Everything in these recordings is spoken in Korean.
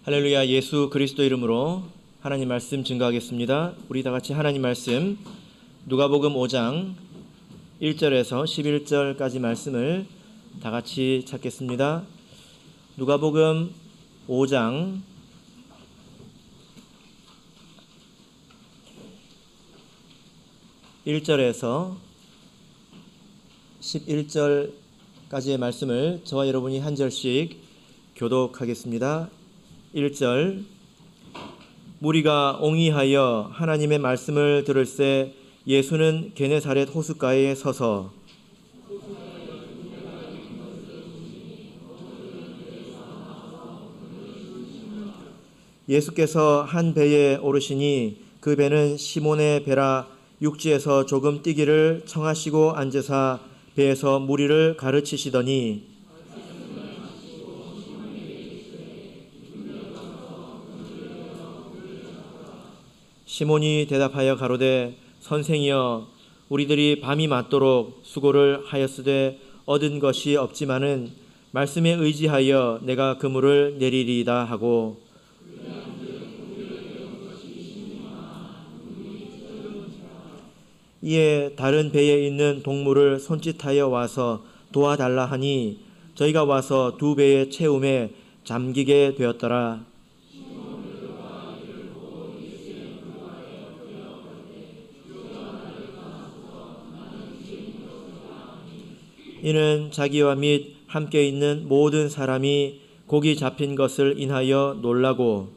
할렐루야. 예수 그리스도 이름으로 하나님 말씀 증거하겠습니다. 우리 다 같이 하나님 말씀 누가복음 5장 1절에서 11절까지 말씀을 다 같이 찾겠습니다. 누가복음 5장 1절에서 11절까지의 말씀을 저와 여러분이 한 절씩 교독하겠습니다. 1절. 무리가 옹이하여 하나님의 말씀을 들을새 예수는 게네사렛 호숫가에 서서 예수께서 한 배에 오르시니 그 배는 시몬의 배라 육지에서 조금 뛰기를 청하시고 앉으사 배에서 무리를 가르치시더니 시몬이 대답하여 가로되 선생이여 우리들이 밤이 맞도록 수고를 하였으되 얻은 것이 없지만은 말씀에 의지하여 내가 그물을 내리리이다 하고 이에 다른 배에 있는 동물을 손짓하여 와서 도와달라 하니 저희가 와서 두 배의 채움에 잠기게 되었더라. 이는 자기와 및 함께 있는 모든 사람이 고기 잡힌 것을 인하여 놀라고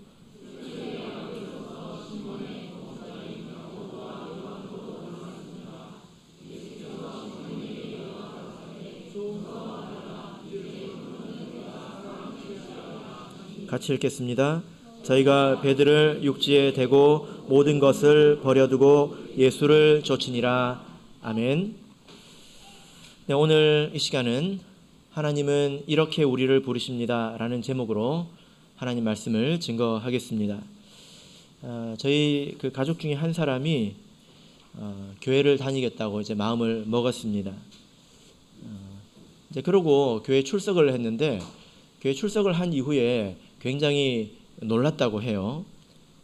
같이 읽겠습니다. 저희가 배들을 육지에 대고 모든 것을 버려두고 예수를 쫓으니라. 아멘. 네, 오늘 이 시간은 하나님은 이렇게 우리를 부르십니다 라는 제목으로 하나님 말씀을 증거하겠습니다. 저희 그 가족 중에 한 사람이 교회를 다니겠다고 이제 마음을 먹었습니다. 이제 그러고 교회 출석을 했는데 교회 출석을 한 이후에 굉장히 놀랐다고 해요.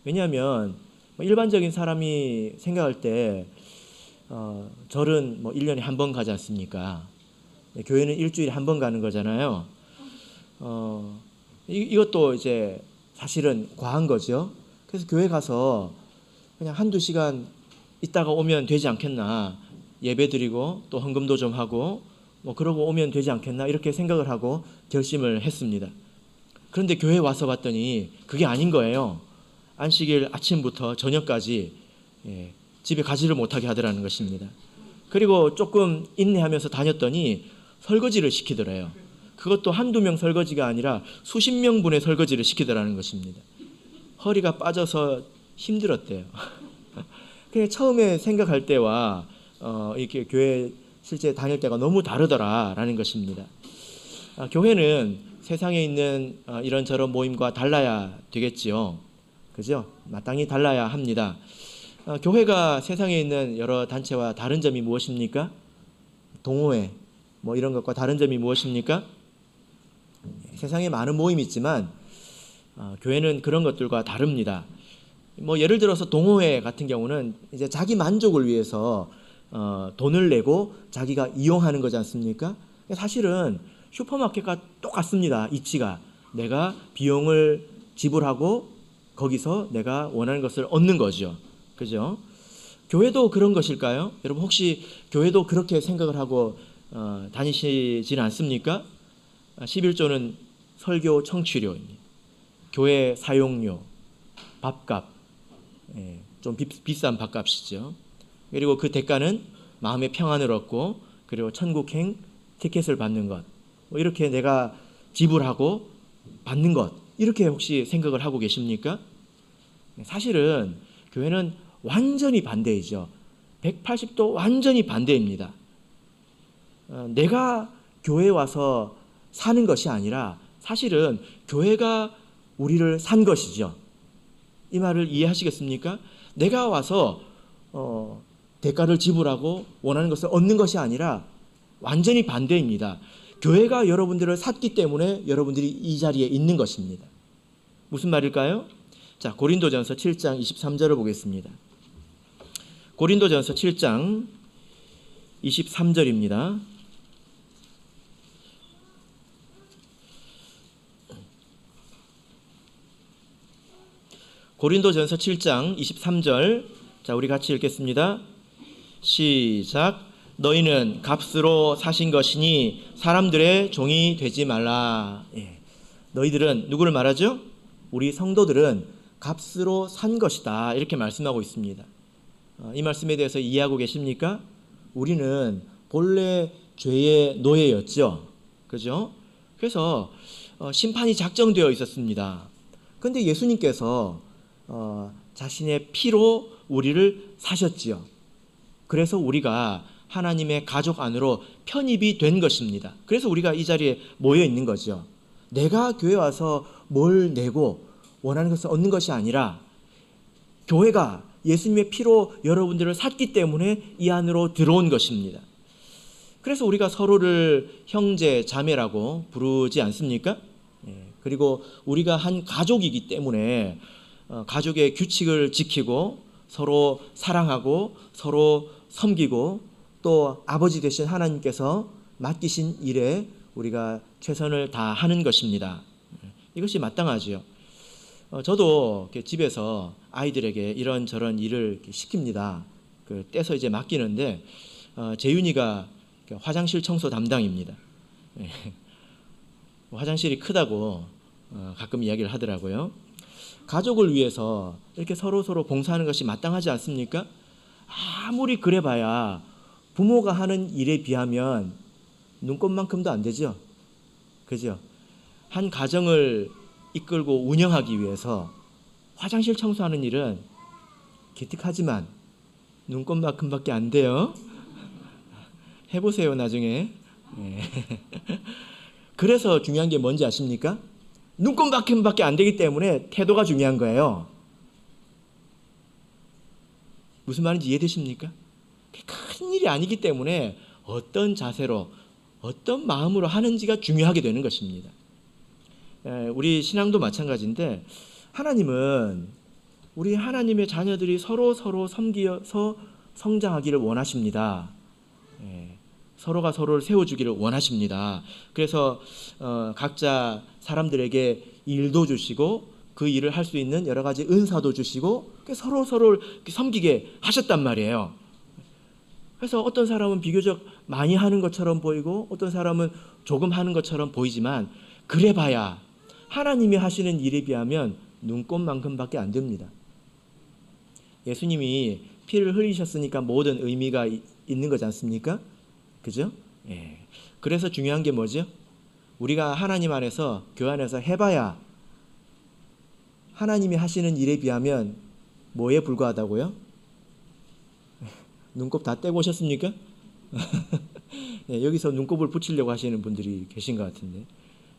왜냐하면 일반적인 사람이 생각할 때 절은 1년에 한 번 가지 않습니까? 교회는 일주일에 한 번 가는 거잖아요. 이것도 이제 사실은 과한 거죠. 그래서 교회 가서 그냥 한두 시간 있다가 오면 되지 않겠나. 예배 드리고 또 헌금도 좀 하고 그러고 오면 되지 않겠나 이렇게 생각을 하고 결심을 했습니다. 그런데 교회 와서 봤더니 그게 아닌 거예요. 안식일 아침부터 저녁까지 집에 가지를 못하게 하더라는 것입니다. 그리고 조금 인내하면서 다녔더니 설거지를 시키더래요. 그것도 한두 명 설거지가 아니라 수십 명분의 설거지를 시키더라는 것입니다. 허리가 빠져서 힘들었대요. 그냥 처음에 생각할 때와 이렇게 교회 실제 다닐 때가 너무 다르더라라는 것입니다. 교회는 세상에 있는 이런저런 모임과 달라야 되겠지요. 그죠? 마땅히 달라야 합니다. 교회가 세상에 있는 여러 단체와 다른 점이 무엇입니까? 동호회 이런 것과 다른 점이 무엇입니까? 세상에 많은 모임이 있지만 교회는 그런 것들과 다릅니다. 예를 들어서 동호회 같은 경우는 이제 자기 만족을 위해서 돈을 내고 자기가 이용하는 거지 않습니까? 사실은 슈퍼마켓과 똑같습니다. 이치가 내가 비용을 지불하고 거기서 내가 원하는 것을 얻는 거죠. 그죠? 교회도 그런 것일까요? 여러분 혹시 교회도 그렇게 생각을 하고 다니시지는 않습니까? 11조는 설교 청취료입니다. 교회 사용료, 밥값, 좀 비싼 밥값이죠. 그리고 그 대가는 마음의 평안을 얻고 그리고 천국행 티켓을 받는 것, 이렇게 내가 지불하고 받는 것, 이렇게 혹시 생각을 하고 계십니까? 사실은 교회는 완전히 반대이죠. 180도 완전히 반대입니다. 내가 교회에 와서 사는 것이 아니라 사실은 교회가 우리를 산 것이죠. 이 말을 이해하시겠습니까? 내가 와서 대가를 지불하고 원하는 것을 얻는 것이 아니라 완전히 반대입니다. 교회가 여러분들을 샀기 때문에 여러분들이 이 자리에 있는 것입니다. 무슨 말일까요? 자, 고린도전서 7장 23절을 보겠습니다. 고린도전서 7장 23절입니다. 고린도전서 7장 23절. 자, 우리 같이 읽겠습니다. 시작. 너희는 값으로 사신 것이니 사람들의 종이 되지 말라. 너희들은 누구를 말하죠? 우리 성도들은 값으로 산 것이다. 이렇게 말씀하고 있습니다. 이 말씀에 대해서 이해하고 계십니까? 우리는 본래 죄의 노예였죠. 그죠? 그래서 심판이 작정되어 있었습니다. 그런데 예수님께서 자신의 피로 우리를 사셨지요. 그래서 우리가 하나님의 가족 안으로 편입이 된 것입니다. 그래서 우리가 이 자리에 모여 있는 거죠. 내가 교회 와서 뭘 내고 원하는 것을 얻는 것이 아니라 교회가 예수님의 피로 여러분들을 샀기 때문에 이 안으로 들어온 것입니다. 그래서 우리가 서로를 형제, 자매라고 부르지 않습니까? 그리고 우리가 한 가족이기 때문에 가족의 규칙을 지키고 서로 사랑하고 서로 섬기고 또 아버지 되신 하나님께서 맡기신 일에 우리가 최선을 다하는 것입니다. 이것이 마땅하지요. 저도 집에서 아이들에게 이런저런 일을 시킵니다. 떼서 이제 맡기는데 재윤이가 화장실 청소 담당입니다. 화장실이 크다고 가끔 이야기를 하더라고요. 가족을 위해서 이렇게 서로 봉사하는 것이 마땅하지 않습니까? 아무리 그래봐야 부모가 하는 일에 비하면 눈꼽만큼도 안 되죠. 그죠? 한 가정을 이끌고 운영하기 위해서 화장실 청소하는 일은 기특하지만 눈꼽만큼밖에 안 돼요. 해보세요, 나중에. 그래서 중요한 게 뭔지 아십니까? 눈꼽만큼밖에 안 되기 때문에 태도가 중요한 거예요. 무슨 말인지 이해되십니까? 큰 일이 아니기 때문에 어떤 자세로 어떤 마음으로 하는지가 중요하게 되는 것입니다. 우리 신앙도 마찬가지인데 하나님은 우리 하나님의 자녀들이 서로 섬기어서 성장하기를 원하십니다. 서로가 서로를 세워주기를 원하십니다. 그래서 각자 사람들에게 일도 주시고 그 일을 할 수 있는 여러 가지 은사도 주시고 서로를 섬기게 하셨단 말이에요. 그래서 어떤 사람은 비교적 많이 하는 것처럼 보이고 어떤 사람은 조금 하는 것처럼 보이지만 그래봐야 하나님이 하시는 일에 비하면 눈꼽만큼밖에 안 됩니다. 예수님이 피를 흘리셨으니까 모든 의미가 있는 거지 않습니까? 그죠? 그래서 중요한 게 뭐죠? 우리가 하나님 안에서 교회 안에서 해봐야 하나님이 하시는 일에 비하면 뭐에 불과하다고요? 눈곱 다 떼고 오셨습니까? 여기서 눈곱을 붙이려고 하시는 분들이 계신 것 같은데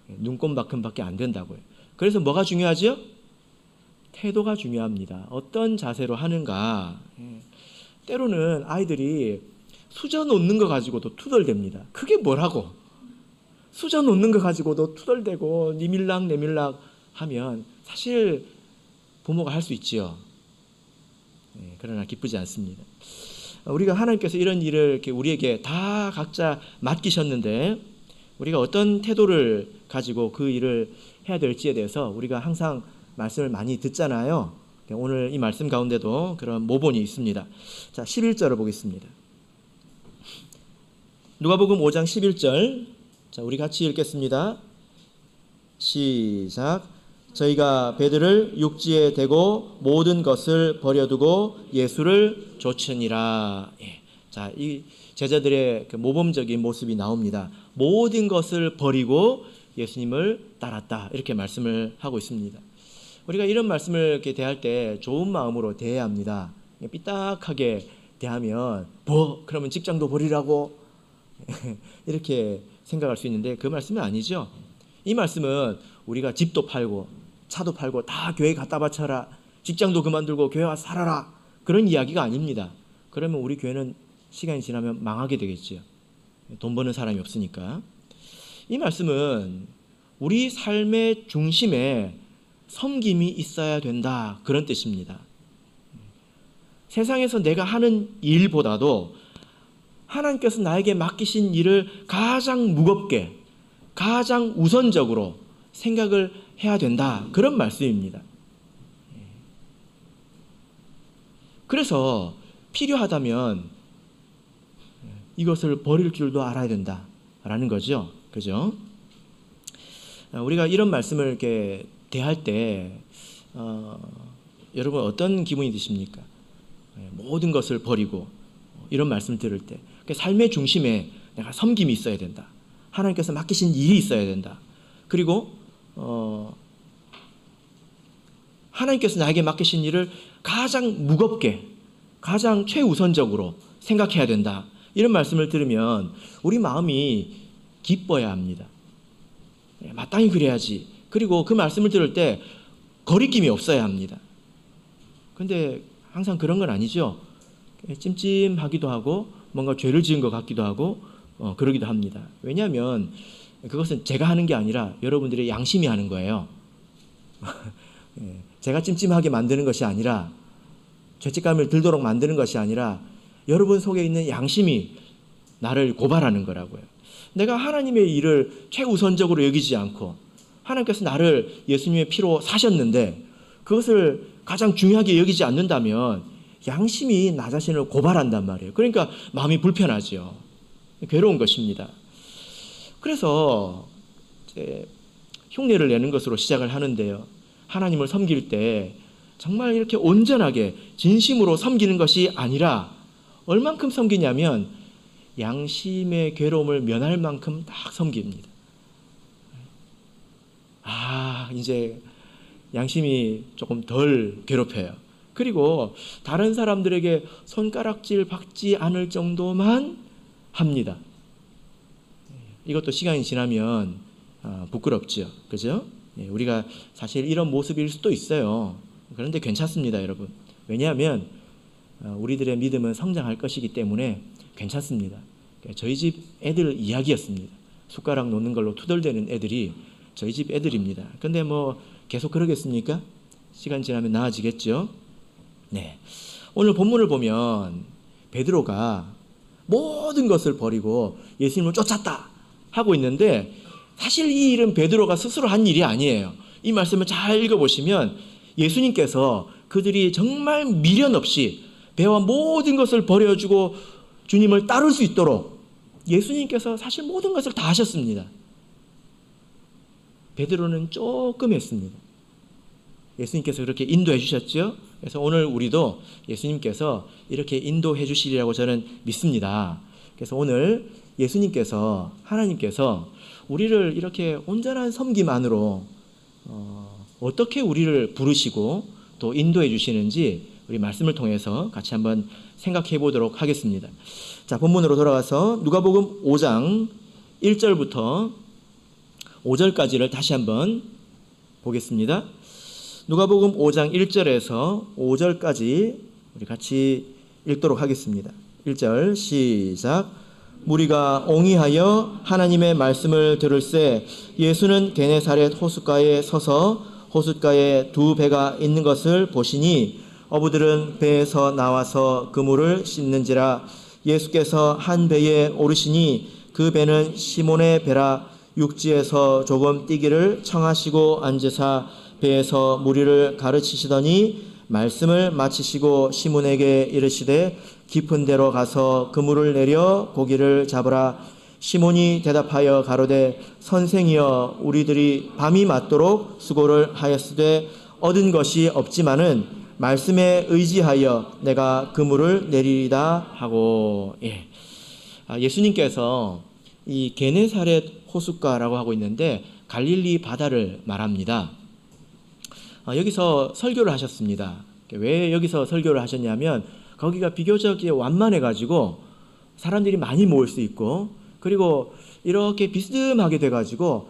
눈곱만큼밖에 안 된다고요. 그래서 뭐가 중요하죠? 태도가 중요합니다. 어떤 자세로 하는가. 때로는 아이들이 수저 놓는 거 가지고도 투덜댑니다. 그게 뭐라고? 수저 놓는 거 가지고도 투덜대고 니밀락 내밀락 하면 사실 부모가 할 수 있지요. 그러나 기쁘지 않습니다. 우리가 하나님께서 이런 일을 이렇게 우리에게 다 각자 맡기셨는데 우리가 어떤 태도를 가지고 그 일을 해야 될지에 대해서 우리가 항상 말씀을 많이 듣잖아요. 오늘 이 말씀 가운데도 그런 모본이 있습니다. 자, 11절을 보겠습니다. 누가복음 5장 11절. 자, 우리 같이 읽겠습니다. 시작. 저희가 배들을 육지에 대고 모든 것을 버려두고 예수를 좇으니라. 자, 이 제자들의 그 모범적인 모습이 나옵니다. 모든 것을 버리고 예수님을 따랐다. 이렇게 말씀을 하고 있습니다. 우리가 이런 말씀을 이렇게 대할 때 좋은 마음으로 대해야 합니다. 삐딱하게 대하면 그러면 직장도 버리라고 이렇게 생각할 수 있는데 그 말씀은 아니죠. 이 말씀은 우리가 집도 팔고 차도 팔고 다 교회 갖다 바쳐라, 직장도 그만두고 교회 와서 살아라, 그런 이야기가 아닙니다. 그러면 우리 교회는 시간이 지나면 망하게 되겠죠. 돈 버는 사람이 없으니까. 이 말씀은 우리 삶의 중심에 섬김이 있어야 된다, 그런 뜻입니다. 세상에서 내가 하는 일보다도 하나님께서 나에게 맡기신 일을 가장 무겁게, 가장 우선적으로 생각을 해야 된다, 그런 말씀입니다. 그래서 필요하다면 이것을 버릴 줄도 알아야 된다라는 거죠. 그죠? 우리가 이런 말씀을 이렇게 대할 때 여러분 어떤 기분이 드십니까? 모든 것을 버리고 이런 말씀을 들을 때 삶의 중심에 내가 섬김이 있어야 된다. 하나님께서 맡기신 일이 있어야 된다. 그리고 하나님께서 나에게 맡기신 일을 가장 무겁게, 가장 최우선적으로 생각해야 된다. 이런 말씀을 들으면 우리 마음이 기뻐야 합니다. 마땅히 그래야지. 그리고 그 말씀을 들을 때 거리낌이 없어야 합니다. 그런데 항상 그런 건 아니죠. 찜찜하기도 하고 뭔가 죄를 지은 것 같기도 하고 그러기도 합니다. 왜냐하면 그것은 제가 하는 게 아니라 여러분들의 양심이 하는 거예요. 제가 찜찜하게 만드는 것이 아니라, 죄책감을 들도록 만드는 것이 아니라 여러분 속에 있는 양심이 나를 고발하는 거라고요. 내가 하나님의 일을 최우선적으로 여기지 않고 하나님께서 나를 예수님의 피로 사셨는데 그것을 가장 중요하게 여기지 않는다면 양심이 나 자신을 고발한단 말이에요. 그러니까 마음이 불편하죠. 괴로운 것입니다. 그래서 이제 흉내를 내는 것으로 시작을 하는데요. 하나님을 섬길 때 정말 이렇게 온전하게 진심으로 섬기는 것이 아니라 얼만큼 섬기냐면 양심의 괴로움을 면할 만큼 딱 섬깁니다. 이제 양심이 조금 덜 괴롭혀요. 그리고 다른 사람들에게 손가락질 받지 않을 정도만 합니다. 이것도 시간이 지나면 부끄럽죠. 그죠? 우리가 사실 이런 모습일 수도 있어요. 그런데 괜찮습니다, 여러분. 왜냐하면 우리들의 믿음은 성장할 것이기 때문에 괜찮습니다. 저희 집 애들 이야기였습니다. 숟가락 놓는 걸로 투덜대는 애들이 저희 집 애들입니다. 근데 뭐 계속 그러겠습니까? 시간 지나면 나아지겠죠? 네. 오늘 본문을 보면 베드로가 모든 것을 버리고 예수님을 쫓았다 하고 있는데 사실 이 일은 베드로가 스스로 한 일이 아니에요. 이 말씀을 잘 읽어보시면 예수님께서 그들이 정말 미련 없이 배와 모든 것을 버려주고 주님을 따를 수 있도록 예수님께서 사실 모든 것을 다 하셨습니다. 베드로는 조금 했습니다. 예수님께서 그렇게 인도해 주셨죠. 그래서 오늘 우리도 예수님께서 이렇게 인도해 주시리라고 저는 믿습니다. 그래서 오늘 예수님께서, 하나님께서 우리를 이렇게 온전한 섬김 안으로 어떻게 우리를 부르시고 또 인도해 주시는지 우리 말씀을 통해서 같이 한번 생각해 보도록 하겠습니다. 자, 본문으로 돌아가서 누가복음 5장 1절부터 5절까지를 다시 한번 보겠습니다. 누가복음 5장 1절에서 5절까지 우리 같이 읽도록 하겠습니다. 1절 시작. 무리가 옹이하여 하나님의 말씀을 들을새 예수는 게네사렛 호숫가에 서서 호숫가에 두 배가 있는 것을 보시니 어부들은 배에서 나와서 그물을 씻는지라. 예수께서 한 배에 오르시니 그 배는 시몬의 배라. 육지에서 조금 뛰기를 청하시고 앉으사 배에서 무리를 가르치시더니 말씀을 마치시고 시몬에게 이르시되 깊은 데로 가서 그물을 내려 고기를 잡으라. 시몬이 대답하여 가로되 선생이여 우리들이 밤이 맞도록 수고를 하였으되 얻은 것이 없지만은 말씀에 의지하여 내가 그물을 내리리다 하고. 예수님께서 이 게네사렛 호숫가라고 하고 있는데 갈릴리 바다를 말합니다. 여기서 설교를 하셨습니다. 왜 여기서 설교를 하셨냐면 거기가 비교적 완만해가지고 사람들이 많이 모일 수 있고 그리고 이렇게 비스듬하게 돼가지고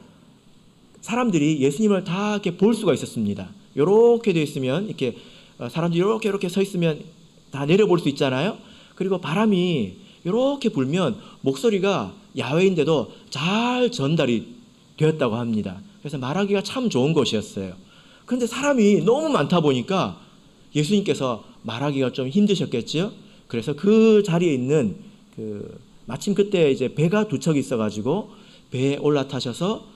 사람들이 예수님을 다 이렇게 볼 수가 있었습니다. 이렇게 돼 있으면 이렇게 사람들이 이렇게 서 있으면 다 내려볼 수 있잖아요. 그리고 바람이 이렇게 불면 목소리가 야외인데도 잘 전달이 되었다고 합니다. 그래서 말하기가 참 좋은 곳이었어요. 그런데 사람이 너무 많다 보니까 예수님께서 말하기가 좀 힘드셨겠죠. 그래서 그 자리에 있는 마침 그때 이제 배가 두 척 있어가지고 배에 올라타셔서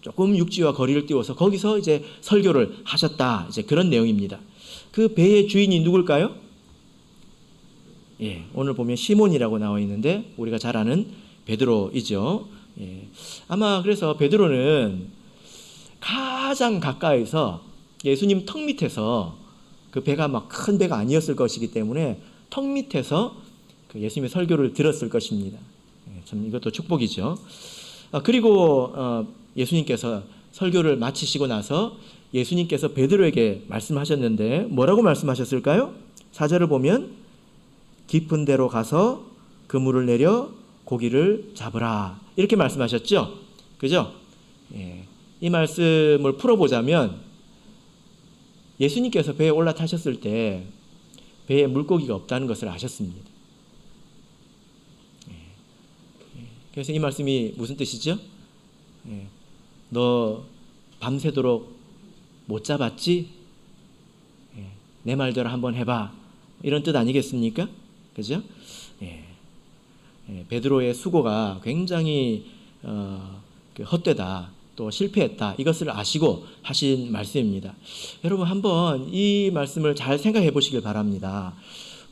조금 육지와 거리를 띄워서 거기서 이제 설교를 하셨다. 이제 그런 내용입니다. 그 배의 주인이 누굴까요? 예, 오늘 보면 시몬이라고 나와 있는데 우리가 잘 아는 베드로이죠. 예, 아마 그래서 베드로는 가장 가까이서 예수님 턱 밑에서 그 배가 막 큰 배가 아니었을 것이기 때문에 턱 밑에서 그 예수님의 설교를 들었을 것입니다. 예, 참 이것도 축복이죠. 그리고 예수님께서 설교를 마치시고 나서 예수님께서 베드로에게 말씀하셨는데 뭐라고 말씀하셨을까요? 4절을 보면 깊은 데로 가서 그물을 내려 고기를 잡으라 이렇게 말씀하셨죠. 그죠? 예, 이 말씀을 풀어보자면 예수님께서 배에 올라타셨을 때 배에 물고기가 없다는 것을 아셨습니다. 그래서 이 말씀이 무슨 뜻이죠? 너 밤새도록 못 잡았지? 내 말대로 한번 해봐. 이런 뜻 아니겠습니까? 그죠? 베드로의 수고가 굉장히 헛되다. 또 실패했다. 이것을 아시고 하신 말씀입니다. 여러분 한번 이 말씀을 잘 생각해 보시길 바랍니다.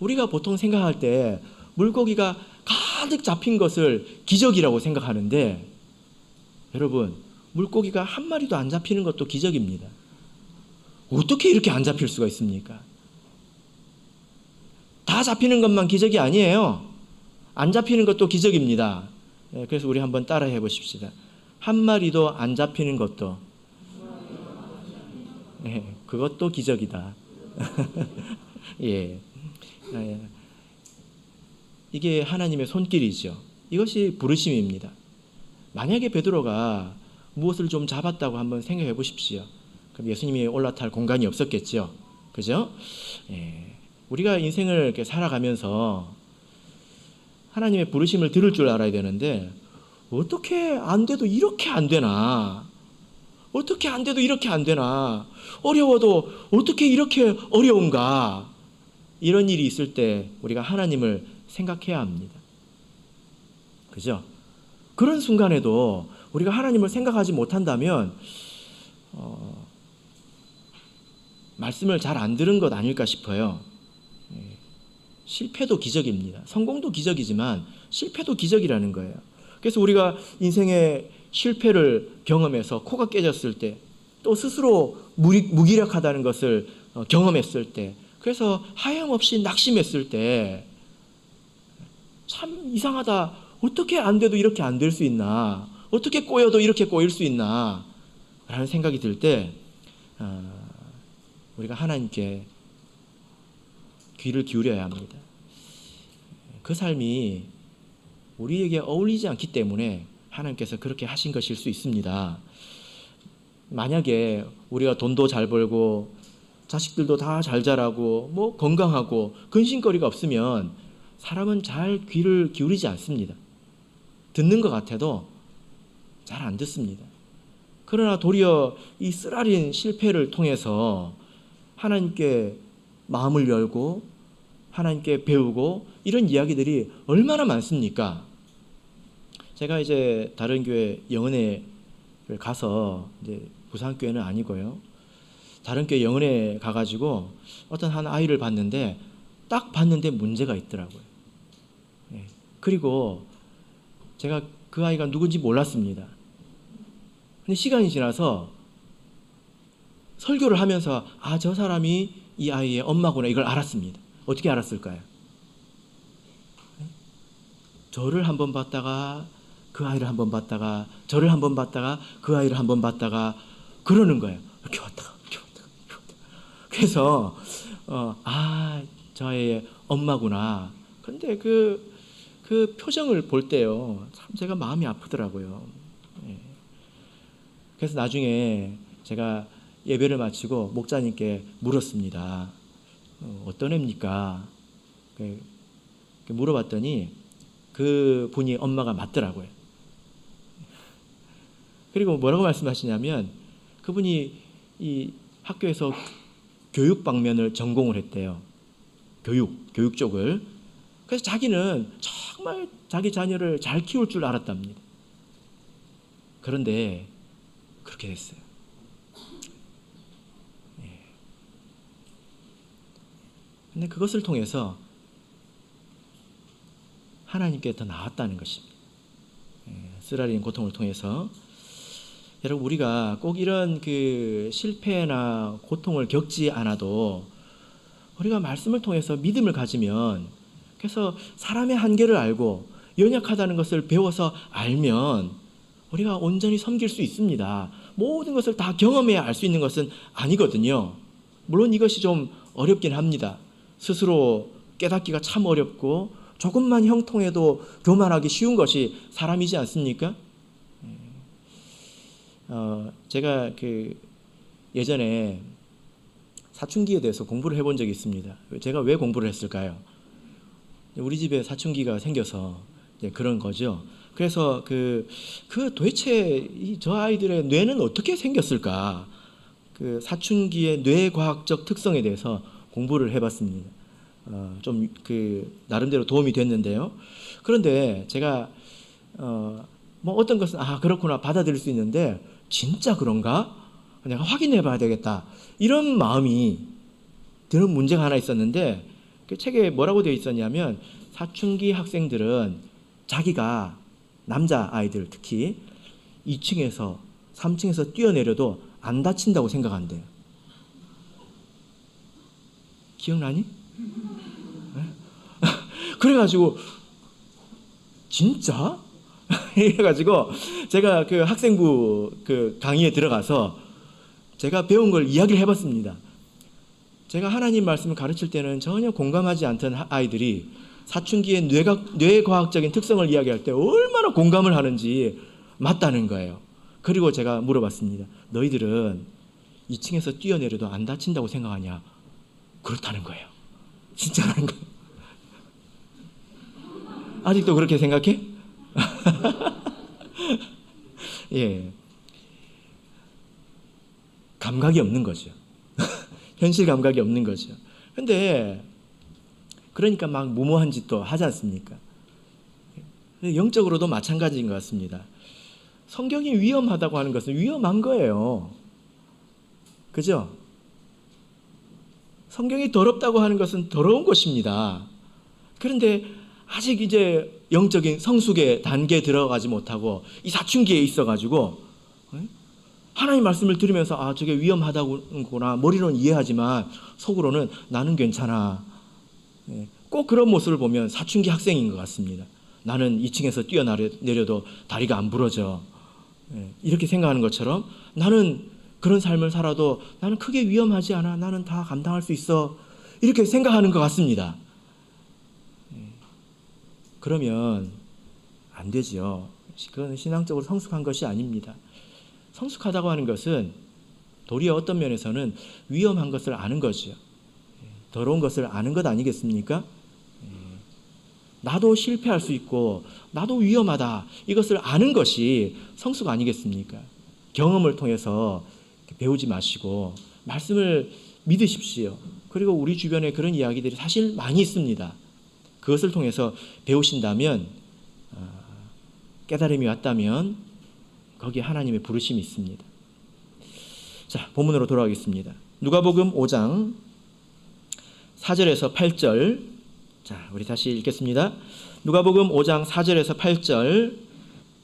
우리가 보통 생각할 때 물고기가 가득 잡힌 것을 기적이라고 생각하는데 여러분 물고기가 한 마리도 안 잡히는 것도 기적입니다. 어떻게 이렇게 안 잡힐 수가 있습니까? 다 잡히는 것만 기적이 아니에요. 안 잡히는 것도 기적입니다. 그래서 우리 한번 따라해 보십시다. 한 마리도 안 잡히는 것도 그것도 기적이다. 예. 이게 하나님의 손길이죠. 이것이 부르심입니다. 만약에 베드로가 무엇을 좀 잡았다고 한번 생각해 보십시오. 그럼 예수님이 올라탈 공간이 없었겠죠. 그죠? 우리가 인생을 이렇게 살아가면서 하나님의 부르심을 들을 줄 알아야 되는데 어떻게 안 돼도 이렇게 안 되나? 어떻게 안 돼도 이렇게 안 되나? 어려워도 어떻게 이렇게 어려운가? 이런 일이 있을 때 우리가 하나님을 생각해야 합니다. 그죠? 그런 순간에도 우리가 하나님을 생각하지 못한다면 말씀을 잘 안 들은 것 아닐까 싶어요. 실패도 기적입니다. 성공도 기적이지만 실패도 기적이라는 거예요. 그래서 우리가 인생의 실패를 경험해서 코가 깨졌을 때, 또 스스로 무기력하다는 것을 경험했을 때, 그래서 하염없이 낙심했을 때, 참 이상하다. 어떻게 안 돼도 이렇게 안 될 수 있나? 어떻게 꼬여도 이렇게 꼬일 수 있나? 라는 생각이 들 때, 우리가 하나님께 귀를 기울여야 합니다. 그 삶이 우리에게 어울리지 않기 때문에 하나님께서 그렇게 하신 것일 수 있습니다. 만약에 우리가 돈도 잘 벌고 자식들도 다 잘 자라고 뭐 건강하고 근심거리가 없으면 사람은 잘 귀를 기울이지 않습니다. 듣는 것 같아도 잘 안 듣습니다. 그러나 도리어 이 쓰라린 실패를 통해서 하나님께 마음을 열고 하나님께 배우고 이런 이야기들이 얼마나 많습니까? 제가 이제 다른 교회 영은회를 가서 이제 부산교회는 아니고요. 다른 교회 영은회 가가지고 어떤 한 아이를 봤는데 딱 봤는데 문제가 있더라고요. 그리고 제가 그 아이가 누군지 몰랐습니다. 근데 시간이 지나서 설교를 하면서 저 사람이 이 아이의 엄마구나 이걸 알았습니다. 어떻게 알았을까요? 저를 한번 봤다가 그 아이를 한번 봤다가 저를 한번 봤다가 그 아이를 한번 봤다가 그러는 거예요. 이렇게 왔다가 이렇게 왔다가 이렇게 왔다가. 그래서 저 아이의 엄마구나. 근데 그 표정을 볼 때요, 참 제가 마음이 아프더라고요. 그래서 나중에 제가 예배를 마치고 목자님께 물었습니다. 어떤 애입니까? 물어봤더니 그 분이 엄마가 맞더라고요. 그리고 뭐라고 말씀하시냐면 그분이 이 학교에서 교육 방면을 전공을 했대요. 교육 쪽을. 그래서 자기는 정말 자기 자녀를 잘 키울 줄 알았답니다. 그런데 그렇게 됐어요. 근데 그것을 통해서 하나님께 더 나았다는 것입니다. 쓰라린 고통을 통해서. 여러분, 우리가 꼭 이런 그 실패나 고통을 겪지 않아도 우리가 말씀을 통해서 믿음을 가지면, 그래서 사람의 한계를 알고 연약하다는 것을 배워서 알면 우리가 온전히 섬길 수 있습니다. 모든 것을 다 경험해야 알 수 있는 것은 아니거든요. 물론 이것이 좀 어렵긴 합니다. 스스로 깨닫기가 참 어렵고 조금만 형통해도 교만하기 쉬운 것이 사람이지 않습니까? 제가 예전에 사춘기에 대해서 공부를 해본 적이 있습니다. 제가 왜 공부를 했을까요? 우리 집에 사춘기가 생겨서 그런 거죠. 그래서 도대체 저 아이들의 뇌는 어떻게 생겼을까? 사춘기의 뇌과학적 특성에 대해서 공부를 해봤습니다. 좀 나름대로 도움이 됐는데요. 그런데 제가 뭐 어떤 것은 그렇구나 받아들일 수 있는데, 진짜 그런가? 내가 확인해봐야 되겠다, 이런 마음이 드는 문제가 하나 있었는데, 그 책에 뭐라고 되어 있었냐면, 사춘기 학생들은 자기가, 남자아이들 특히 2층에서 3층에서 뛰어내려도 안 다친다고 생각한대요. 기억나니? 그래가지고 진짜? 이래가지고 제가 학생부 강의에 들어가서 제가 배운 걸 이야기를 해봤습니다. 제가 하나님 말씀을 가르칠 때는 전혀 공감하지 않던 아이들이 사춘기의 뇌과학적인 특성을 이야기할 때 얼마나 공감을 하는지 맞다는 거예요. 그리고 제가 물어봤습니다. 너희들은 2층에서 뛰어내려도 안 다친다고 생각하냐? 그렇다는 거예요. 진짜라는 거예요. 아직도 그렇게 생각해? 예. 감각이 없는 거죠. 현실 감각이 없는 거죠. 근데 그러니까 막 무모한 짓도 하지 않습니까? 영적으로도 마찬가지인 것 같습니다. 성경이 위험하다고 하는 것은 위험한 거예요. 그죠? 성경이 더럽다고 하는 것은 더러운 것입니다. 그런데 아직 이제 영적인 성숙의 단계에 들어가지 못하고 이 사춘기에 있어가지고 하나님 말씀을 들으면서 저게 위험하다구나 머리로는 이해하지만 속으로는 나는 괜찮아. 꼭 그런 모습을 보면 사춘기 학생인 것 같습니다. 나는 2층에서 뛰어내려도 다리가 안 부러져. 이렇게 생각하는 것처럼 나는 그런 삶을 살아도 나는 크게 위험하지 않아. 나는 다 감당할 수 있어. 이렇게 생각하는 것 같습니다. 그러면 안 되죠. 그건 신앙적으로 성숙한 것이 아닙니다. 성숙하다고 하는 것은 도리어 어떤 면에서는 위험한 것을 아는 거죠. 더러운 것을 아는 것 아니겠습니까? 나도 실패할 수 있고 나도 위험하다, 이것을 아는 것이 성숙 아니겠습니까? 경험을 통해서 배우지 마시고 말씀을 믿으십시오. 그리고 우리 주변에 그런 이야기들이 사실 많이 있습니다. 그것을 통해서 배우신다면, 깨달음이 왔다면 거기에 하나님의 부르심이 있습니다. 자, 본문으로 돌아가겠습니다. 누가복음 5장 4절에서 8절. 자, 우리 다시 읽겠습니다. 누가복음 5장 4절에서 8절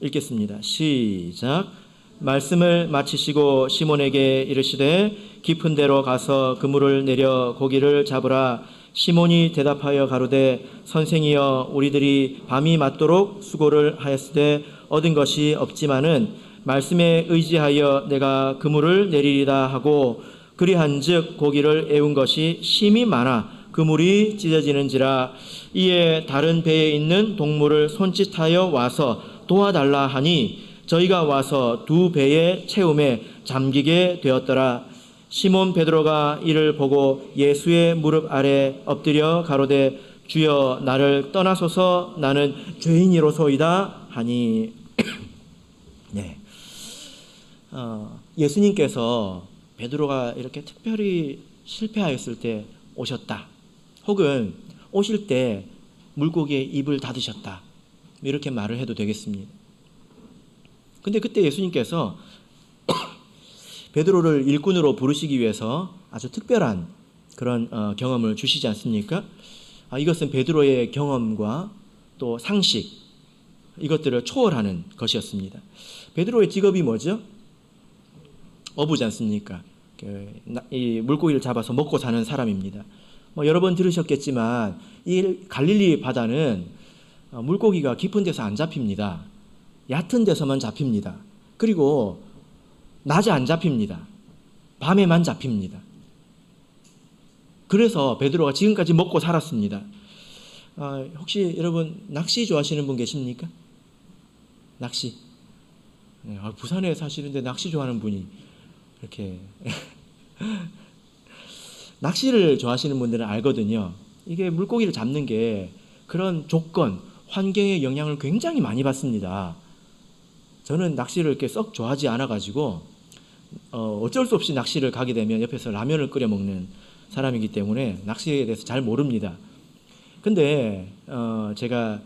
읽겠습니다. 시작. 말씀을 마치시고 시몬에게 이르시되 깊은 데로 가서 그물을 내려 고기를 잡으라. 시몬이 대답하여 가로되 선생이여, 우리들이 밤이 맞도록 수고를 하였으되 얻은 것이 없지만은 말씀에 의지하여 내가 그물을 내리리다 하고, 그리한즉 고기를 애운 것이 심히 많아 그물이 찢어지는지라. 이에 다른 배에 있는 동물을 손짓하여 와서 도와달라 하니 저희가 와서 두 배의 채움에 잠기게 되었더라. 시몬 베드로가 이를 보고 예수의 무릎 아래 엎드려 가로되 주여, 나를 떠나소서, 나는 죄인이로소이다 하니. 네. 예수님께서 베드로가 이렇게 특별히 실패하였을 때 오셨다. 혹은 오실 때 물고기의 입을 닫으셨다. 이렇게 말을 해도 되겠습니다. 근데 그때 예수님께서 베드로를 일꾼으로 부르시기 위해서 아주 특별한 그런 경험을 주시지 않습니까? 이것은 베드로의 경험과 또 상식, 이것들을 초월하는 것이었습니다. 베드로의 직업이 뭐죠? 어부지 않습니까? 이 물고기를 잡아서 먹고 사는 사람입니다. 여러 번 들으셨겠지만 이 갈릴리 바다는 물고기가 깊은 데서 안 잡힙니다. 얕은 데서만 잡힙니다. 그리고 낮에 안 잡힙니다. 밤에만 잡힙니다. 그래서 베드로가 지금까지 먹고 살았습니다. 혹시 여러분 낚시 좋아하시는 분 계십니까? 낚시. 부산에 사시는데 낚시 좋아하는 분이 이렇게 낚시를 좋아하시는 분들은 알거든요. 이게 물고기를 잡는 게 그런 조건, 환경의 영향을 굉장히 많이 받습니다. 저는 낚시를 이렇게 썩 좋아하지 않아가지고 어쩔 수 없이 낚시를 가게 되면 옆에서 라면을 끓여 먹는 사람이기 때문에 낚시에 대해서 잘 모릅니다. 근데 제가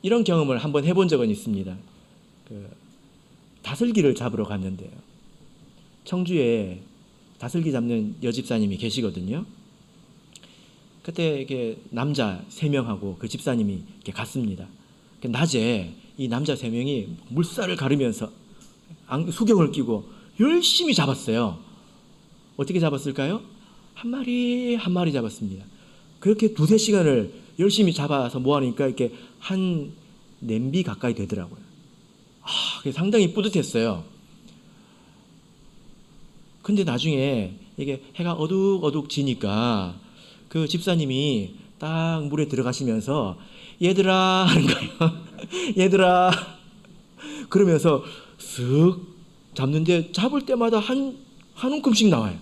이런 경험을 한번 해본 적은 있습니다. 다슬기를 잡으러 갔는데요. 청주에 다슬기 잡는 여집사님이 계시거든요. 그때 이렇게 남자 3명하고 그 집사님이 이렇게 갔습니다. 낮에 이 남자 3명이 물살을 가르면서 수경을 끼고 열심히 잡았어요. 어떻게 잡았을까요? 한 마리 한 마리 잡았습니다. 그렇게 2-3시간을 열심히 잡아서 모아니까 이렇게 한 냄비 가까이 되더라고요. 상당히 뿌듯했어요. 근데 나중에 이게 해가 어둑어둑 지니까 그 집사님이 딱 물에 들어가시면서 얘들아 하는 거예요. 얘들아 그러면서 쓱 잡는데 잡을 때마다 한 움큼씩 나와요.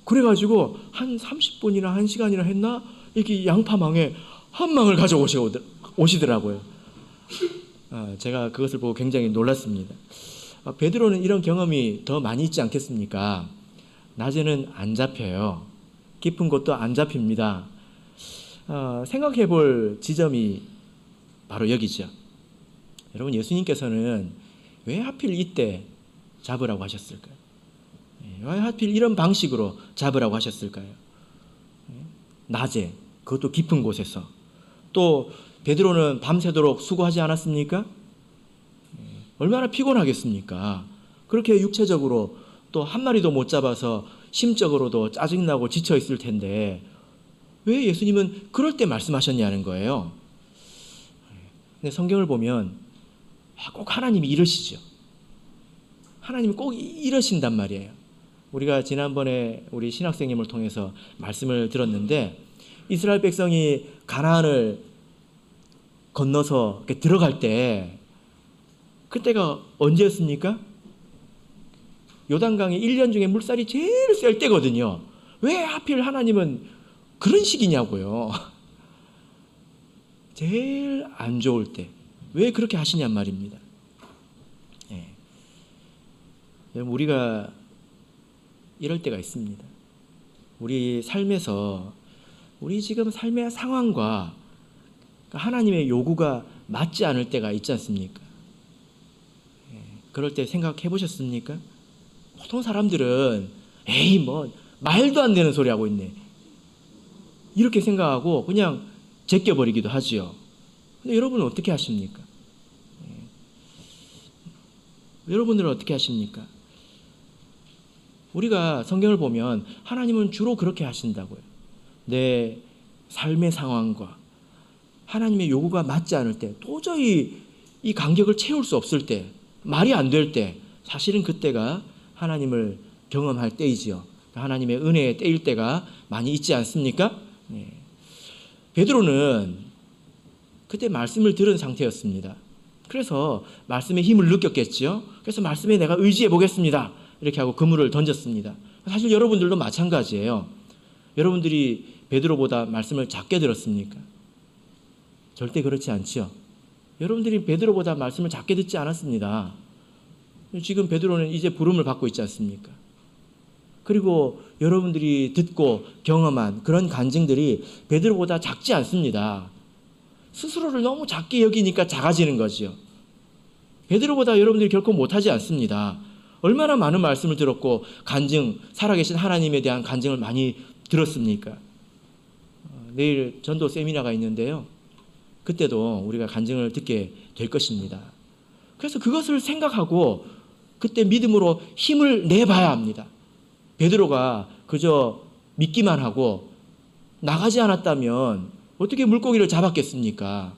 그래가지고 한 30분이나 1시간이나 했나 이렇게 양파망에 한 망을 가져오시더라고요. 제가 그것을 보고 굉장히 놀랐습니다. 베드로는 이런 경험이 더 많이 있지 않겠습니까? 낮에는 안 잡혀요. 깊은 곳도 안 잡힙니다. 생각해 볼 지점이 바로 여기죠. 여러분, 예수님께서는 왜 하필 이때 잡으라고 하셨을까요? 왜 하필 이런 방식으로 잡으라고 하셨을까요? 낮에, 그것도 깊은 곳에서. 또 베드로는 밤새도록 수고하지 않았습니까? 얼마나 피곤하겠습니까? 그렇게 육체적으로 또 한 마리도 못 잡아서 심적으로도 짜증나고 지쳐 있을 텐데 왜 예수님은 그럴 때 말씀하셨냐는 거예요. 근데 성경을 보면 꼭 하나님이 이러시죠. 하나님이 꼭 이러신단 말이에요. 우리가 지난번에 우리 신학생님을 통해서 말씀을 들었는데 이스라엘 백성이 가나안을 건너서 이렇게 들어갈 때 그때가 언제였습니까? 요단강에 1년 중에 물살이 제일 셀 때거든요. 왜 하필 하나님은 그런 시기냐고요. 제일 안 좋을 때. 왜 그렇게 하시냔 말입니다. 우리가 이럴 때가 있습니다. 우리 삶에서 우리 지금 삶의 상황과 하나님의 요구가 맞지 않을 때가 있지 않습니까? 그럴 때 생각해 보셨습니까? 보통 사람들은 에이 뭐 말도 안 되는 소리 하고 있네 이렇게 생각하고 그냥 제껴버리기도 하지요. 근데 여러분은 어떻게 하십니까? 여러분들은 어떻게 하십니까? 우리가 성경을 보면 하나님은 주로 그렇게 하신다고요. 내 삶의 상황과 하나님의 요구가 맞지 않을 때, 도저히 이 간격을 채울 수 없을 때, 말이 안 될 때, 사실은 그때가 하나님을 경험할 때이지요. 하나님의 은혜의 때일 때가 많이 있지 않습니까? 베드로는 그때 말씀을 들은 상태였습니다. 그래서 말씀의 힘을 느꼈겠지요. 그래서 말씀에 내가 의지해 보겠습니다. 이렇게 하고 그물을 던졌습니다. 사실 여러분들도 마찬가지예요. 여러분들이 베드로보다 말씀을 작게 들었습니까? 절대 그렇지 않지요. 여러분들이 베드로보다 말씀을 작게 듣지 않았습니다. 지금 베드로는 이제 부름을 받고 있지 않습니까? 그리고 여러분들이 듣고 경험한 그런 간증들이 베드로보다 작지 않습니다. 스스로를 너무 작게 여기니까 작아지는 거죠. 베드로보다 여러분들이 결코 못하지 않습니다. 얼마나 많은 말씀을 들었고 간증, 살아계신 하나님에 대한 간증을 많이 들었습니까? 내일 전도 세미나가 있는데요. 그때도 우리가 간증을 듣게 될 것입니다. 그래서 그것을 생각하고 그때 믿음으로 힘을 내봐야 합니다. 베드로가 그저 믿기만 하고 나가지 않았다면 어떻게 물고기를 잡았겠습니까?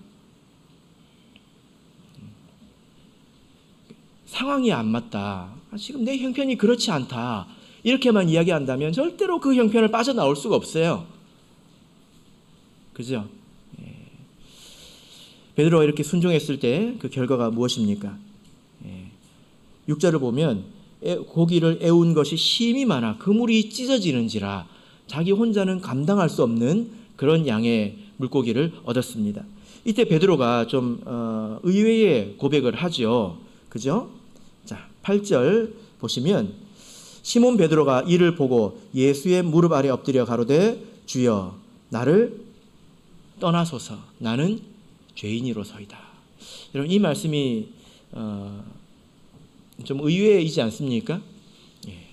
상황이 안 맞다. 지금 내 형편이 그렇지 않다. 이렇게만 이야기한다면 절대로 그 형편을 빠져나올 수가 없어요. 그죠? 베드로가 이렇게 순종했을 때 그 결과가 무엇입니까? 6절을 보면 고기를 애운 것이 심이 많아 그물이 찢어지는지라 자기 혼자는 감당할 수 없는 그런 양의 물고기를 얻었습니다. 이때 베드로가 좀 의외의 고백을 하죠. 그죠? 자, 8절 보시면 시몬 베드로가 이를 보고 예수의 무릎 아래 엎드려 가로되 주여 나를 떠나소서 나는 죄인이로소이다. 여러분 이 말씀이 좀 의외이지 않습니까? 예.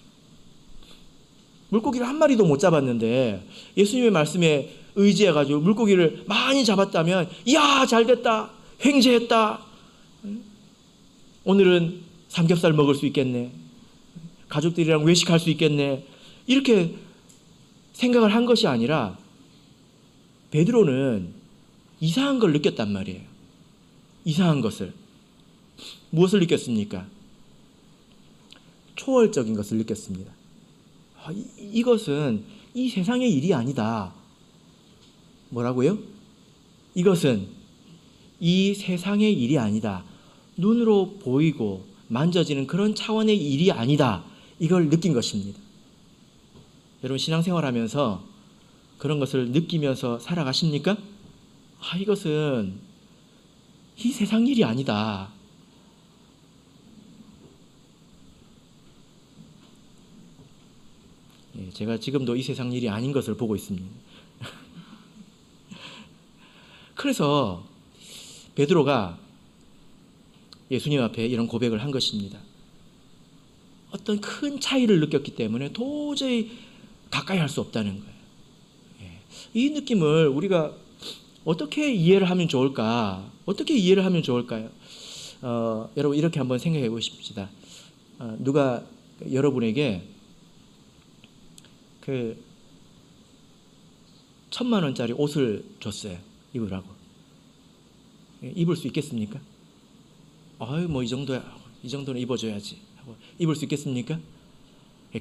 물고기를 한 마리도 못 잡았는데 예수님의 말씀에 의지해가지고 물고기를 많이 잡았다면 이야 잘됐다 횡재했다 오늘은 삼겹살 먹을 수 있겠네 가족들이랑 외식할 수 있겠네 이렇게 생각을 한 것이 아니라 베드로는 이상한 걸 느꼈단 말이에요. 이상한 것을. 무엇을 느꼈습니까? 초월적인 것을 느꼈습니다. 이것은 이 세상의 일이 아니다. 뭐라고요? 이것은 이 세상의 일이 아니다. 눈으로 보이고 만져지는 그런 차원의 일이 아니다. 이걸 느낀 것입니다. 여러분 신앙생활하면서 그런 것을 느끼면서 살아가십니까? 이것은 이 세상 일이 아니다. 제가 지금도 이 세상 일이 아닌 것을 보고 있습니다. 그래서 베드로가 예수님 앞에 이런 고백을 한 것입니다. 어떤 큰 차이를 느꼈기 때문에 도저히 가까이 할 수 없다는 거예요. 이 느낌을 우리가 어떻게 이해를 하면 좋을까? 어떻게 이해를 하면 좋을까요? 여러분 이렇게 한번 생각해 보십시다. 누가 여러분에게 그 1,000,000원짜리 옷을 줬어요. 입으라고. 입을 수 있겠습니까? 뭐 이 정도야. 이 정도는 입어줘야지. 하고 입을 수 있겠습니까?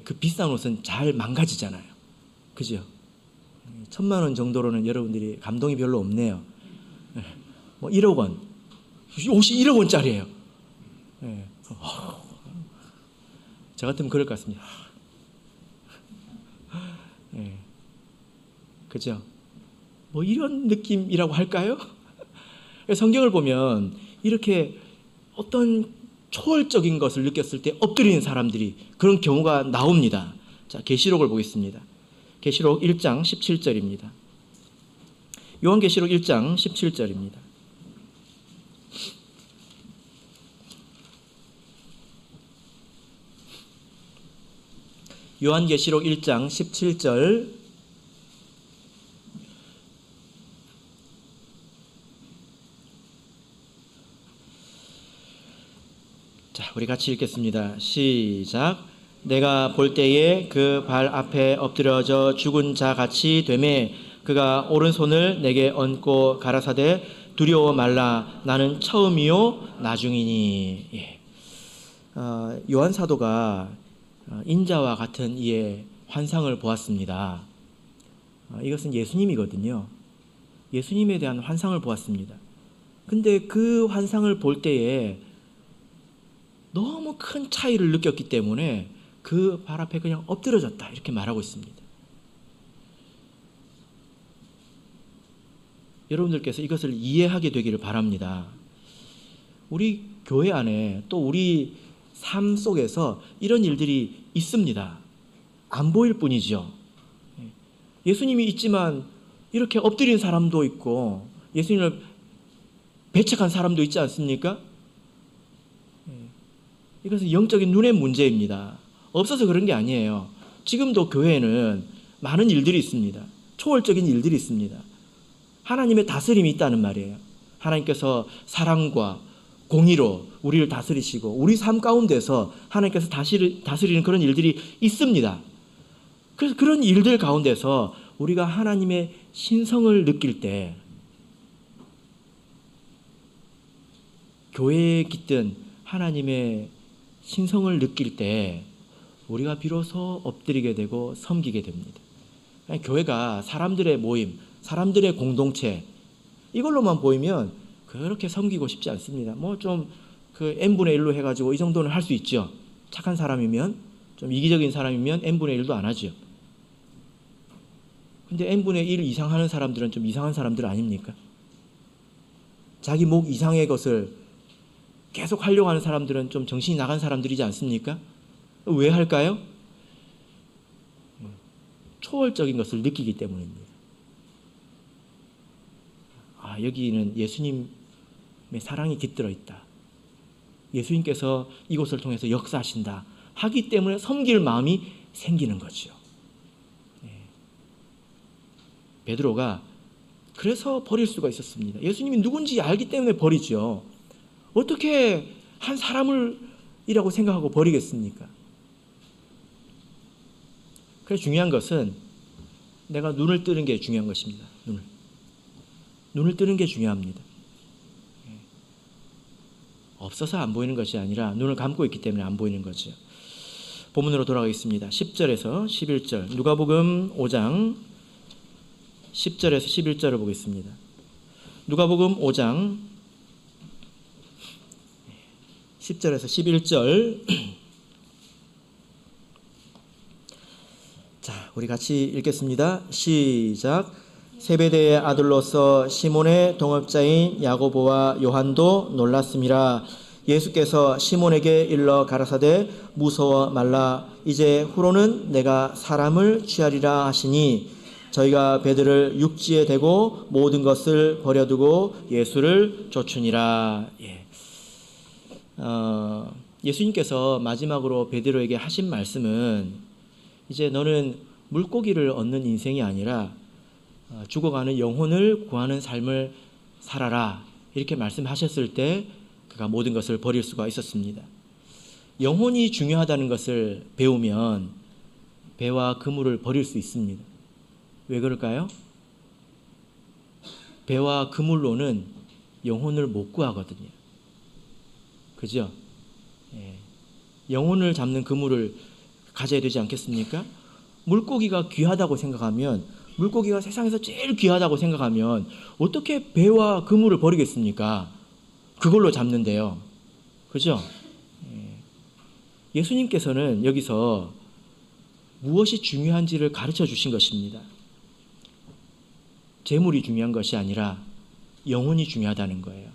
그 비싼 옷은 잘 망가지잖아요. 그죠? 1,000,000원 정도로는 여러분들이 감동이 별로 없네요. 뭐 1억 원. 옷이 1억 원짜리예요. 저 같으면 그럴 것 같습니다. 그죠? 뭐 이런 느낌이라고 할까요? 성경을 보면 이렇게 어떤 초월적인 것을 느꼈을 때 엎드리는 사람들이 그런 경우가 나옵니다. 자, 계시록을 보겠습니다. 계시록 1장 17절입니다. 요한계시록 1장 17절입니다. 요한계시록 1장 17절 자, 우리 같이 읽겠습니다. 시작. 내가 볼 때에 그 발 앞에 엎드려져 죽은 자 같이 되매 그가 오른손을 내게 얹고 가라사대 두려워 말라 나는 처음이요 나중이니. 요한 사도가 인자와 같은 이의 환상을 보았습니다. 이것은 예수님이거든요. 예수님에 대한 환상을 보았습니다. 근데 그 환상을 볼 때에 너무 큰 차이를 느꼈기 때문에 그 발 앞에 그냥 엎드려졌다 이렇게 말하고 있습니다. 여러분들께서 이것을 이해하게 되기를 바랍니다. 우리 교회 안에 또 우리 삶 속에서 이런 일들이 있습니다. 안 보일 뿐이죠. 예수님이 있지만 이렇게 엎드린 사람도 있고 예수님을 배척한 사람도 있지 않습니까? 이것은 영적인 눈의 문제입니다. 없어서 그런 게 아니에요. 지금도 교회에는 많은 일들이 있습니다. 초월적인 일들이 있습니다. 하나님의 다스림이 있다는 말이에요. 하나님께서 사랑과 공의로 우리를 다스리시고 우리 삶 가운데서 하나님께서 다스리는 그런 일들이 있습니다. 그래서 그런 일들 가운데서 우리가 하나님의 신성을 느낄 때, 교회에 깃든 하나님의 신성을 느낄 때 우리가 비로소 엎드리게 되고 섬기게 됩니다. 교회가 사람들의 모임, 사람들의 공동체, 이걸로만 보이면 그렇게 섬기고 싶지 않습니다. 뭐 좀 그 n분의 1로 해가지고 이 정도는 할 수 있죠. 착한 사람이면, 좀 이기적인 사람이면 n분의 1도 안 하죠. 근데 n분의 1 이상 하는 사람들은 좀 이상한 사람들 아닙니까? 자기 목 이상의 것을 계속 하려고 하는 사람들은 좀 정신이 나간 사람들이지 않습니까? 왜 할까요? 초월적인 것을 느끼기 때문입니다. 여기는 예수님의 사랑이 깃들어 있다. 예수님께서 이곳을 통해서 역사하신다 하기 때문에 섬길 마음이 생기는 거죠. 베드로가 그래서 버릴 수가 있었습니다. 예수님이 누군지 알기 때문에 버리죠. 어떻게 한 사람을 이라고 생각하고 버리겠습니까? 그래서 중요한 것은 내가 눈을 뜨는 게 중요한 것입니다. 눈을 뜨는 게 중요합니다. 없어서 안 보이는 것이 아니라 눈을 감고 있기 때문에 안 보이는 거죠. 본문으로 돌아가겠습니다. 10절에서 11절, 누가복음 5장 10절에서 11절을 보겠습니다. 누가복음 5장 10절에서 11절. 자, 우리 같이 읽겠습니다. 시작. 세베대의 아들로서 시몬의 동업자인 야고보와 요한도 놀랐음이라. 예수께서 시몬에게 일러 가라사대 무서워 말라. 이제 후로는 내가 사람을 취하리라 하시니 저희가 배들을 육지에 대고 모든 것을 버려두고 예수를 쫓으니라. 예수님께서 마지막으로 베드로에게 하신 말씀은 이제 너는 물고기를 얻는 인생이 아니라 죽어가는 영혼을 구하는 삶을 살아라, 이렇게 말씀하셨을 때 그가 모든 것을 버릴 수가 있었습니다. 영혼이 중요하다는 것을 배우면 배와 그물을 버릴 수 있습니다. 왜 그럴까요? 배와 그물로는 영혼을 못 구하거든요. 그죠? 영혼을 잡는 그물을 가져야 되지 않겠습니까? 물고기가 귀하다고 생각하면, 물고기가 세상에서 제일 귀하다고 생각하면 어떻게 배와 그물을 버리겠습니까? 그걸로 잡는데요. 그죠? 예수님께서는 여기서 무엇이 중요한지를 가르쳐 주신 것입니다. 재물이 중요한 것이 아니라 영혼이 중요하다는 거예요.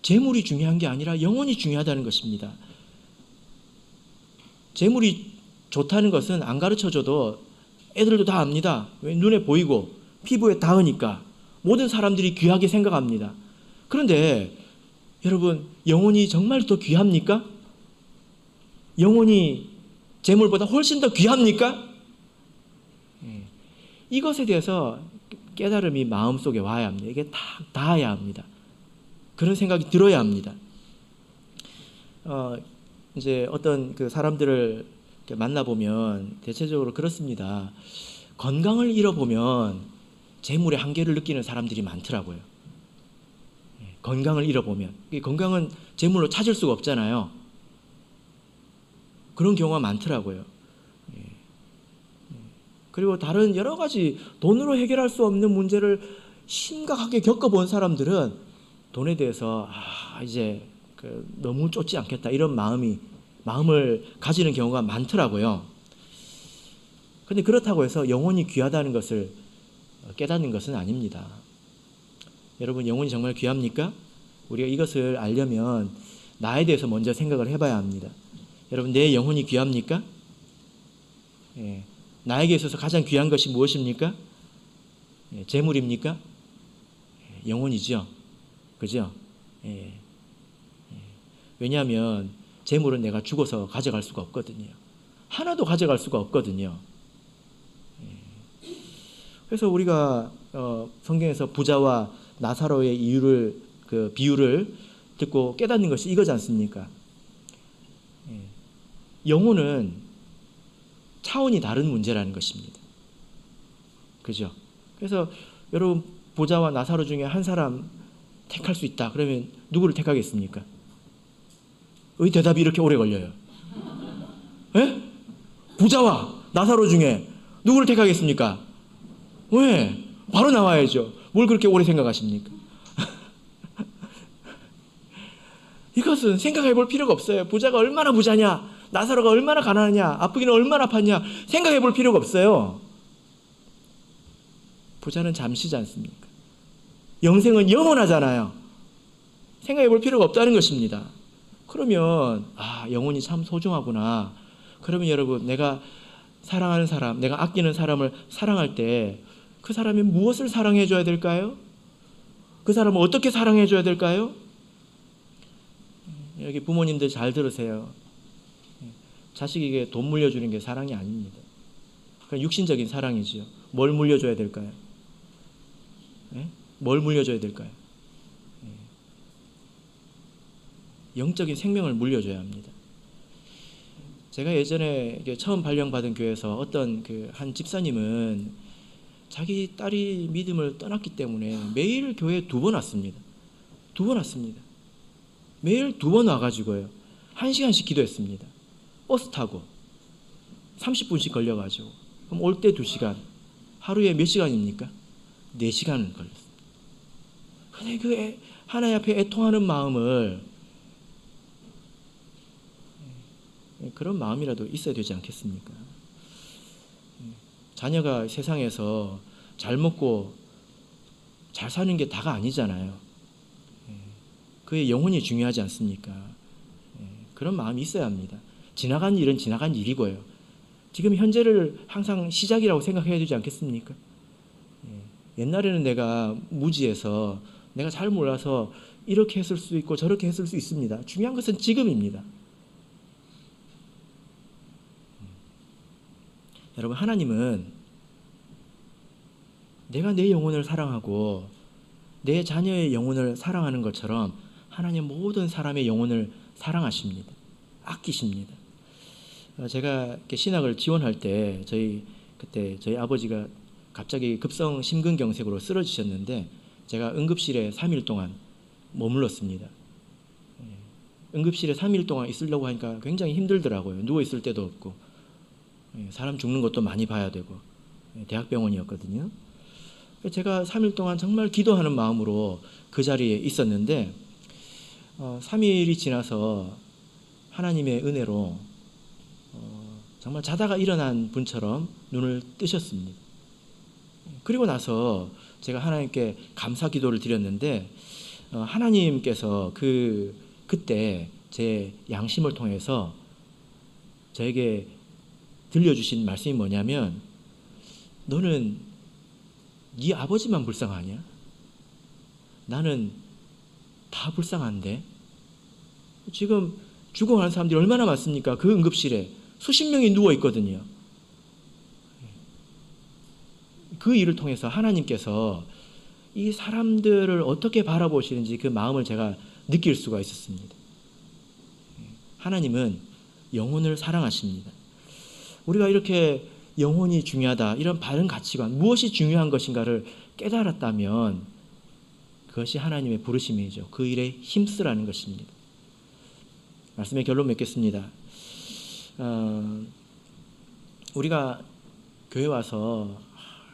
재물이 중요한 게 아니라 영혼이 중요하다는 것입니다. 재물이 좋다는 것은 안 가르쳐줘도 애들도 다 압니다. 왜? 눈에 보이고 피부에 닿으니까 모든 사람들이 귀하게 생각합니다. 그런데 여러분, 영혼이 정말 더 귀합니까? 영혼이 재물보다 훨씬 더 귀합니까? 이것에 대해서 깨달음이 마음속에 와야 합니다. 이게 딱 닿아야 합니다. 그런 생각이 들어야 합니다. 이제 어떤 그 사람들을 만나보면 대체적으로 그렇습니다. 건강을 잃어보면 재물의 한계를 느끼는 사람들이 많더라고요. 건강을 잃어보면. 건강은 재물로 찾을 수가 없잖아요. 그런 경우가 많더라고요. 그리고 다른 여러 가지 돈으로 해결할 수 없는 문제를 심각하게 겪어본 사람들은 돈에 대해서 이제 너무 쫓지 않겠다, 이런 마음을 가지는 경우가 많더라고요. 그런데 그렇다고 해서 영혼이 귀하다는 것을 깨닫는 것은 아닙니다. 여러분, 영혼이 정말 귀합니까? 우리가 이것을 알려면 나에 대해서 먼저 생각을 해봐야 합니다. 여러분, 내 영혼이 귀합니까? 예. 나에게 있어서 가장 귀한 것이 무엇입니까? 예. 재물입니까? 예. 영혼이죠. 그죠? 예. 왜냐하면 재물은 내가 죽어서 가져갈 수가 없거든요. 하나도 가져갈 수가 없거든요. 그래서 우리가 성경에서 부자와 나사로의 비유를 듣고 깨닫는 것이 이거지 않습니까? 영혼은 차원이 다른 문제라는 것입니다. 그죠? 그래서 여러분, 부자와 나사로 중에 한 사람 택할 수 있다 그러면 누구를 택하겠습니까? 의 대답이 이렇게 오래 걸려요. 에? 부자와 나사로 중에 누구를 택하겠습니까? 왜? 바로 나와야죠. 뭘 그렇게 오래 생각하십니까? 이것은 생각해 볼 필요가 없어요. 부자가 얼마나 부자냐, 나사로가 얼마나 가난하냐, 아프기는 얼마나 아팠냐 생각해 볼 필요가 없어요. 부자는 잠시지 않습니까? 영생은 영원하잖아요. 생각해 볼 필요가 없다는 것입니다. 그러면 영혼이 참 소중하구나. 그러면 여러분, 내가 사랑하는 사람, 내가 아끼는 사람을 사랑할 때 그 사람이 무엇을 사랑해 줘야 될까요? 그 사람을 어떻게 사랑해 줘야 될까요? 여기 부모님들 잘 들으세요. 자식에게 돈 물려주는 게 사랑이 아닙니다. 그건 육신적인 사랑이지요. 뭘 물려줘야 될까요? 뭘 물려줘야 될까요? 영적인 생명을 물려줘야 합니다. 제가 예전에 처음 발령받은 교회에서 어떤 한 집사님은 자기 딸이 믿음을 떠났기 때문에 매일 교회에 2번 왔습니다. 2번 왔습니다. 매일 2번 와가지고요. 1시간씩 기도했습니다. 버스 타고 30분씩 걸려가지고. 그럼 올 때 2시간. 하루에 몇 시간입니까? 4시간을 걸렸습니다. 근데 그 하나님 앞에 애통하는 마음을, 그런 마음이라도 있어야 되지 않겠습니까? 자녀가 세상에서 잘 먹고 잘 사는 게 다가 아니잖아요. 그의 영혼이 중요하지 않습니까? 그런 마음이 있어야 합니다. 지나간 일은 지나간 일이고요. 지금 현재를 항상 시작이라고 생각해야 되지 않겠습니까? 옛날에는 내가 무지해서, 내가 잘 몰라서 이렇게 했을 수 있고 저렇게 했을 수 있습니다. 중요한 것은 지금입니다. 여러분, 하나님은 내가 내 영혼을 사랑하고 내 자녀의 영혼을 사랑하는 것처럼 하나님 모든 사람의 영혼을 사랑하십니다. 아끼십니다. 제가 신학을 지원할 때 그때 저희 아버지가 갑자기 급성 심근경색으로 쓰러지셨는데 제가 응급실에 3일 동안 머물렀습니다. 응급실에 3일 동안 있으려고 하니까 굉장히 힘들더라고요. 누워있을 데도 없고 사람 죽는 것도 많이 봐야 되고, 대학병원이었거든요. 제가 3일 동안 정말 기도하는 마음으로 그 자리에 있었는데 3일이 지나서 하나님의 은혜로 정말 자다가 일어난 분처럼 눈을 뜨셨습니다. 그리고 나서 제가 하나님께 감사 기도를 드렸는데 하나님께서 그때 제 양심을 통해서 저에게 들려주신 말씀이 뭐냐면, 너는 네 아버지만 불쌍하냐? 나는 다 불쌍한데? 지금 죽어가는 사람들이 얼마나 많습니까? 그 응급실에 수십 명이 누워 있거든요. 그 일을 통해서 하나님께서 이 사람들을 어떻게 바라보시는지 그 마음을 제가 느낄 수가 있었습니다. 하나님은 영혼을 사랑하십니다. 우리가 이렇게 영혼이 중요하다, 이런 바른 가치관, 무엇이 중요한 것인가를 깨달았다면 그것이 하나님의 부르심이죠. 그 일에 힘쓰라는 것입니다. 말씀의 결론 맺겠습니다. 우리가 교회 와서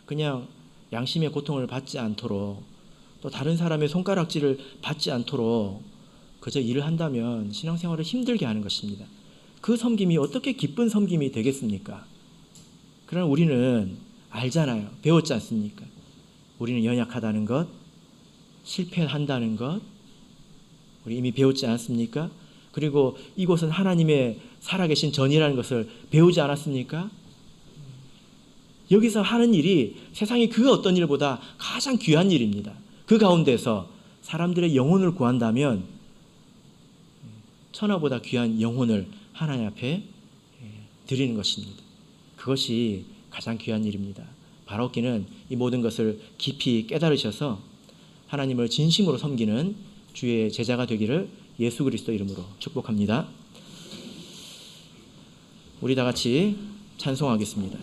그냥 양심의 고통을 받지 않도록, 또 다른 사람의 손가락질을 받지 않도록 그저 일을 한다면 신앙생활을 힘들게 하는 것입니다. 그 섬김이 어떻게 기쁜 섬김이 되겠습니까? 그러나 우리는 알잖아요. 배웠지 않습니까? 우리는 연약하다는 것, 실패한다는 것, 우리 이미 배웠지 않습니까? 그리고 이곳은 하나님의 살아계신 전이라는 것을 배우지 않았습니까? 여기서 하는 일이 세상의 그 어떤 일보다 가장 귀한 일입니다. 그 가운데서 사람들의 영혼을 구한다면 천하보다 귀한 영혼을 하나님 앞에 드리는 것입니다. 그것이 가장 귀한 일입니다. 바로키는 이 모든 것을 깊이 깨달으셔서 하나님을 진심으로 섬기는 주의 제자가 되기를 예수 그리스도 이름으로 축복합니다. 우리 다 같이 찬송하겠습니다.